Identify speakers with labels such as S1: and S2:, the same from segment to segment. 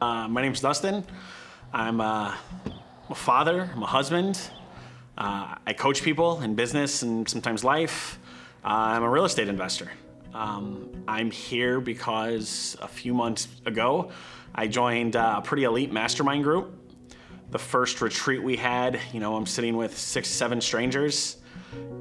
S1: My name's Dustin. I'm a father, I'm a husband. I coach people in business and sometimes life. I'm a real estate investor. I'm here because a few months ago, I joined a pretty elite mastermind group. The first retreat we had, I'm sitting with 6, 7 strangers.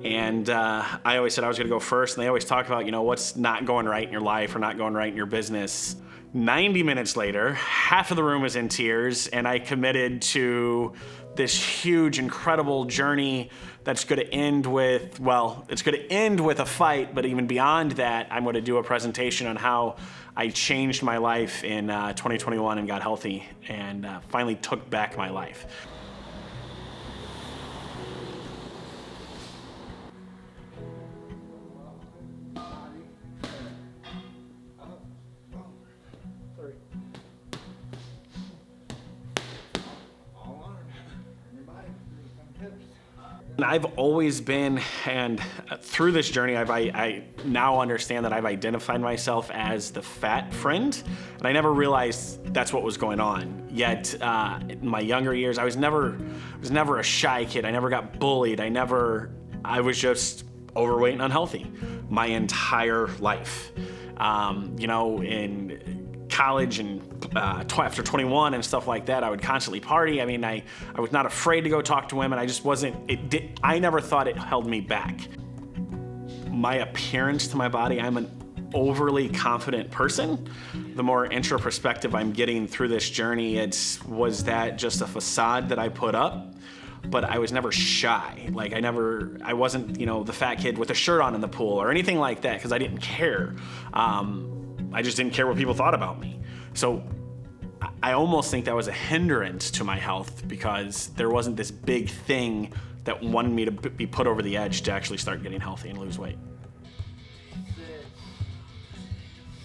S1: And I always said I was gonna go first, and they always talk about, what's not going right in your life or not going right in your business. 90 minutes later, half of the room was in tears, and I committed to this huge, incredible journey that's gonna end with, it's gonna end with a fight, but even beyond that, I'm gonna do a presentation on how I changed my life in 2021 and got healthy and finally took back my life. I've always been, and through this journey, I now understand that I've identified myself as the fat friend, and I never realized that's what was going on. Yet, in my younger years, I was never a shy kid. I never got bullied. I was just overweight and unhealthy my entire life. In college and after 21 and stuff like that, I would constantly party. I mean, I was not afraid to go talk to women. I just wasn't, I never thought it held me back. My appearance to my body, I'm an overly confident person. The more introspective I'm getting through this journey, was that just a facade that I put up? But I was never shy. I wasn't, the fat kid with a shirt on in the pool or anything like that, because I didn't care. I just didn't care what people thought about me. So I almost think that was a hindrance to my health, because there wasn't this big thing that wanted me to be put over the edge to actually start getting healthy and lose weight.
S2: 6,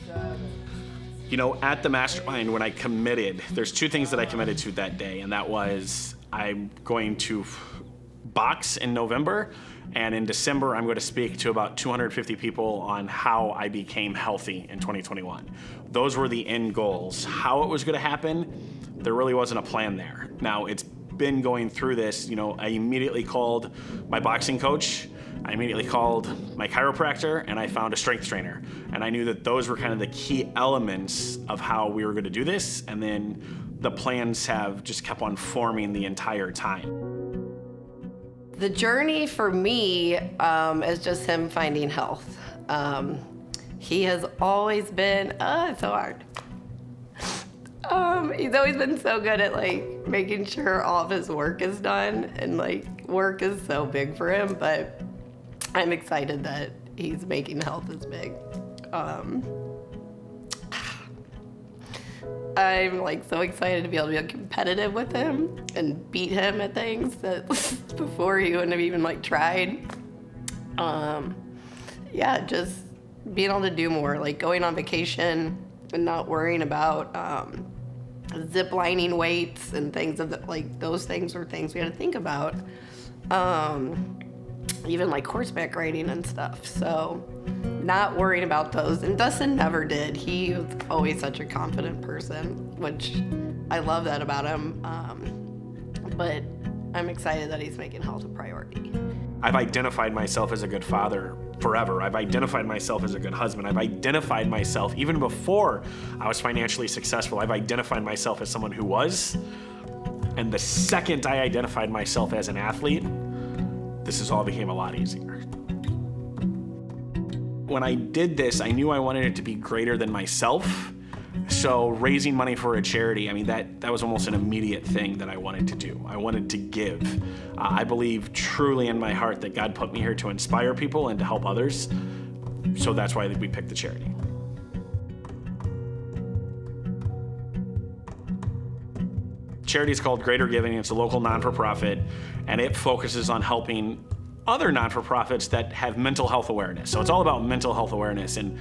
S2: 7.
S1: At the mastermind, when I committed, there's 2 things that I committed to that day, and that was I'm going to box in November, and in December, I'm going to speak to about 250 people on how I became healthy in 2021. Those were the end goals. How it was going to happen, there really wasn't a plan there. Now, it's been going through this, I immediately called my boxing coach, I immediately called my chiropractor, and I found a strength trainer. And I knew that those were kind of the key elements of how we were going to do this, and then the plans have just kept on forming the entire time.
S2: The journey for me is just him finding health. He has always been, it's so hard. He's always been so good at making sure all of his work is done, and work is so big for him, but I'm excited that he's making health as big. I'm so excited to be able to be competitive with him and beat him at things that before he wouldn't have even tried. Just being able to do more, going on vacation and not worrying about zip lining weights and things of those things were things we had to think about. Even horseback riding and stuff. So not worrying about those. And Dustin never did. He was always such a confident person, which I love that about him. But I'm excited that he's making health a priority.
S1: I've identified myself as a good father forever. I've identified myself as a good husband. I've identified myself, even before I was financially successful, I've identified myself as someone who was. And the second I identified myself as an athlete, this all became a lot easier. When I did this, I knew I wanted it to be greater than myself. So raising money for a charity, that was almost an immediate thing that I wanted to do. I wanted to give. I believe truly in my heart that God put me here to inspire people and to help others. So that's why we picked the charity. Charity is called Greater Giving. It's a local non-for-profit, and it focuses on helping other non-for-profits that have mental health awareness. So it's all about mental health awareness. And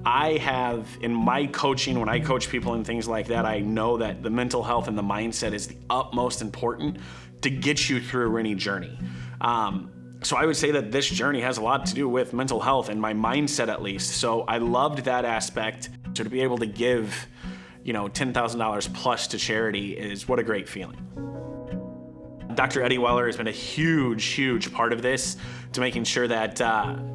S1: I have, in my coaching, when I coach people and things like that, I know that the mental health and the mindset is the utmost important to get you through any journey. So I would say that this journey has a lot to do with mental health and my mindset, at least. So I loved that aspect. So to be able to give $10,000 plus to charity is what a great feeling. Dr. Eddie Weller has been a huge part of this, to making sure that,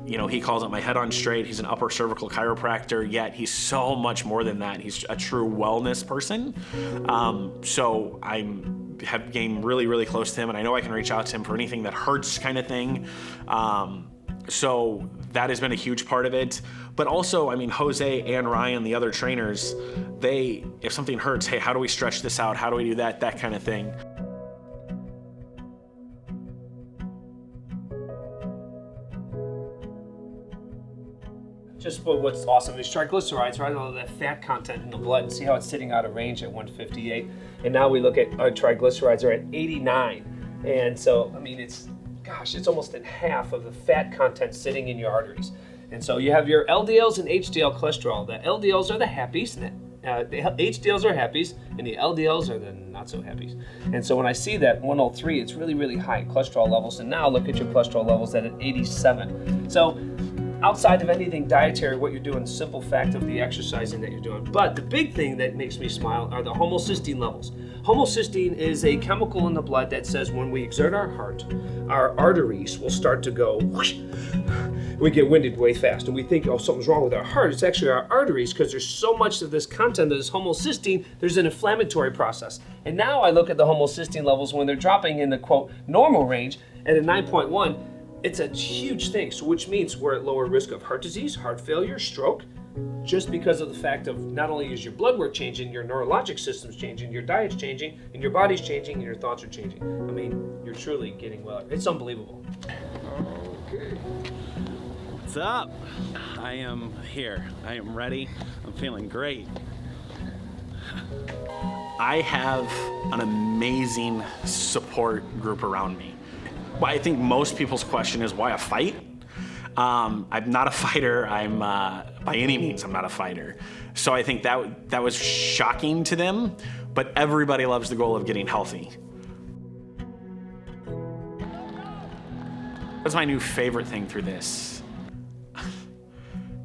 S1: he calls it my head on straight. He's an upper cervical chiropractor, yet he's so much more than that. He's a true wellness person. So have gained really close to him, and I know I can reach out to him for anything that hurts kind of thing. So that has been a huge part of it. But also, Jose and Ryan, the other trainers, if something hurts, hey, how do we stretch this out? How do we do that? That kind of thing.
S3: Just what's awesome is triglycerides, right? All of that fat content in the blood, and see how it's sitting out of range at 158. And now we look at our triglycerides are at 89. And so, it's almost in half of the fat content sitting in your arteries. And so you have your LDLs and HDL cholesterol. The LDLs are the happies, and the HDLs are happies, and the LDLs are the not so happies. And so when I see that 103, it's really high cholesterol levels. And now look at your cholesterol levels at an 87. So outside of anything dietary, what you're doing, the simple fact of the exercising that you're doing. But the big thing that makes me smile are the homocysteine levels. Homocysteine is a chemical in the blood that says when we exert our heart, our arteries will start to go whoosh. We get winded way fast, and we think, something's wrong with our heart. It's actually our arteries, because there's so much of this content of this homocysteine, there's an inflammatory process. And now I look at the homocysteine levels when they're dropping in the, quote, normal range at a 9.1. It's a huge thing, so which means we're at lower risk of heart disease, heart failure, stroke, just because of the fact of not only is your blood work changing, your neurologic system's changing, your diet's changing, and your body's changing, and your thoughts are changing. You're truly getting well. It's unbelievable.
S1: Okay. What's up? I am here. I am ready. I'm feeling great. I have an amazing support group around me. Well, I think most people's question is, why a fight? I'm not a fighter. By any means, I'm not a fighter. So I think that was shocking to them, but everybody loves the goal of getting healthy. What's my new favorite thing through this?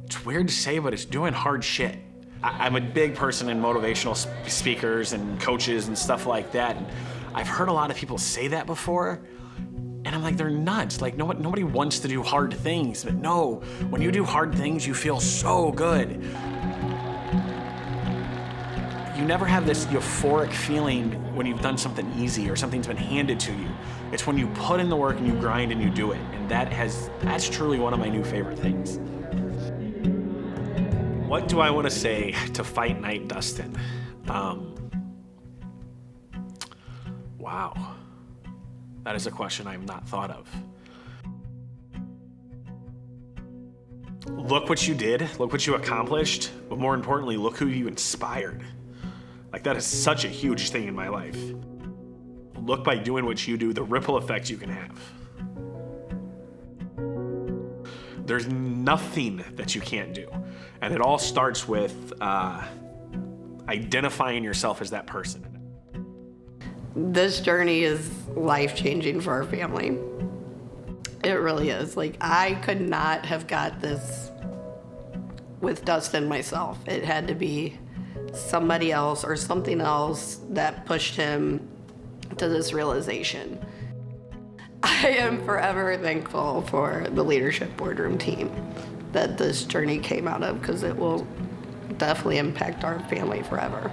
S1: It's weird to say, but it's doing hard shit. I'm a big person in motivational speakers and coaches and stuff like that. And I've heard a lot of people say that before. And I'm like, they're nuts. Like, nobody wants to do hard things. But no, when you do hard things, you feel so good. You never have this euphoric feeling when you've done something easy or something's been handed to you. It's when you put in the work and you grind and you do it. And that's truly one of my new favorite things. What do I want to say to Fight Night Dustin? Wow. That is a question I've not thought of. Look what you did, look what you accomplished, but more importantly, look who you inspired. Like, that is such a huge thing in my life. Look, by doing what you do, the ripple effect you can have. There's nothing that you can't do. And it all starts with identifying yourself as that person.
S2: This journey is life-changing for our family. It really is. Like, I could not have got this with Dustin myself. It had to be somebody else or something else that pushed him to this realization. I am forever thankful for the leadership boardroom team that this journey came out of, because it will definitely impact our family forever.